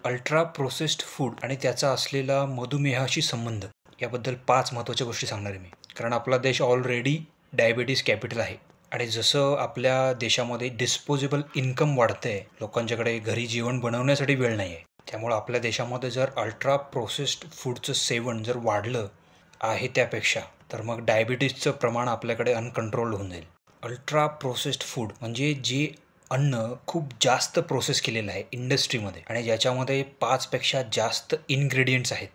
Ultra processed food आणि त्याचा असलेला मधुमेहाशी संबंध याबद्दल 5 महत्त्वाच्या गोष्टी सांगणार आहे मी. कारण आपला देश ऑलरेडी डायबिटीज कॅपिटल आहे आणि जसं आपल्या देशामध्ये डिस्पोजेबल इन्कम वाढतंय, लोकांच्याकडे घरी जेवण बनवण्यासाठी वेळ नाही आहे. त्यामुळे आपल्या देशामध्ये जर अल्ट्रा प्रोसेस्ड फूडचं सेवन जर वाढलं आहे त्यापेक्षा, तर मग डायबिटीजचं प्रमाण आपल्याकडे अनकंट्रोल्ड होऊन जाईल. अल्ट्रा प्रोसेस्ड फूड म्हणजे जे अन्न खूप जास्त प्रोसेस केलेलं आहे इंडस्ट्रीमध्ये आणि ज्याच्यामध्ये 5 पेक्षा जास्त इन्ग्रेडियंट्स आहेत.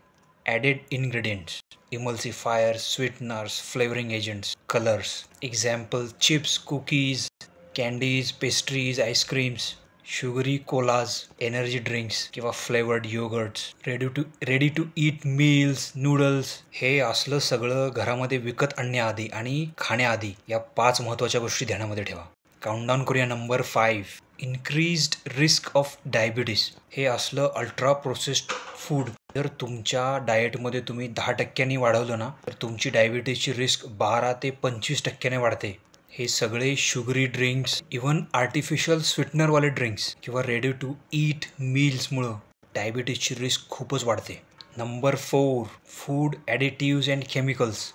Added ingredients, emulsifiers, sweeteners, flavouring agents, colours. Example chips, cookies, candies, pastries, ice creams, sugary colas, energy drinks किंवा flavoured yogurts, ready to eat meals, noodles. हे असलं सगळं घरामध्ये विकत आणण्याआधी आणि खाण्याआधी या 5 महत्त्वाच्या गोष्टी ध्यानामध्ये ठेवा. काउंटडाऊन करूया. Number 5, increased risk of diabetes. हे असलं अल्ट्रा प्रोसेस्ड फूड जर तुमच्या डाएटमध्ये तुम्ही 10% वाढवलं ना, तर तुमची डायबिटीजची रिस्क 12 ते 25% वाढते. हे सगळे शुगरी ड्रिंक्स, इव्हन आर्टिफिशियल स्वीटनरवाले ड्रिंक्स किंवा रेडी टू ईट मील्समुळं डायबिटीजची रिस्क खूपच वाढते. Number 4, food additives and chemicals.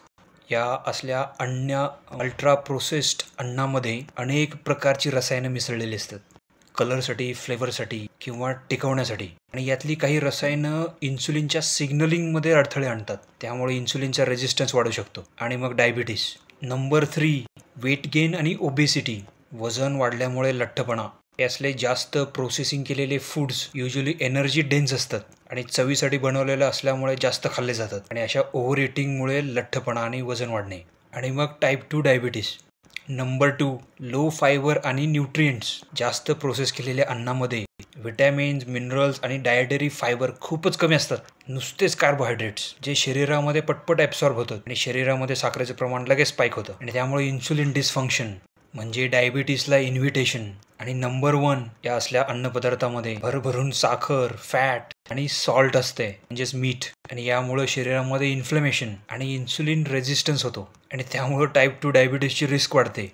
या असल्या अल्ट्रा प्रोसेस्ड अन्नामध्ये अनेक प्रकारची रसायनं मिसळलेली असतात. कलरसाठी, फ्लेवरसाठी किंवा टिकवण्यासाठी. आणि यातली काही रसायनं इन्सुलिनच्या सिग्नलिंगमध्ये अडथळे आणतात. त्यामुळे इन्सुलिनचा रेजिस्टन्स वाढू शकतो आणि मग डायबिटीज. नंबर 3, वेट गेन आणि ओबेसिटी. वजन वाढल्यामुळे लठ्ठपणा. हे असले जास्त प्रोसेसिंग केलेले फूड्स युजली एनर्जी डेन्स असतात आणि चवीसाठी बनवलेलं असल्यामुळे जास्त खाल्ले जातात आणि अशा ओव्हर इटिंगमुळे लठ्ठपणा आणि वजन वाढणे. आणि मग type 2 diabetes. Number 2, low fibre आणि न्यूट्रिएंट्स. जास्त प्रोसेस केलेल्या अन्नामध्ये विटॅमिन्स, मिनरल्स आणि डायटरी फायबर खूपच कमी असतात. नुसतेच कार्बोहायड्रेट्स जे शरीरामध्ये पटपट ॲब्सॉर्ब होतात आणि शरीरामध्ये साखरेचं प्रमाण लगेच स्पाईक होतं आणि त्यामुळे इन्सुलिन डिसफंक्शन म्हणजे डायबिटीसला इन्व्हिटेशन. आणि नंबर 1, या असल्या अन्नपदार्थामध्ये भरभरून साखर, फॅट आणि सॉल्ट असते म्हणजेच मीठ. आणि यामुळे शरीरामध्ये इन्फ्लेमेशन आणि इन्सुलिन रेजिस्टन्स होतो आणि त्यामुळे टाईप 2 डायबिटीजची रिस्क वाढते.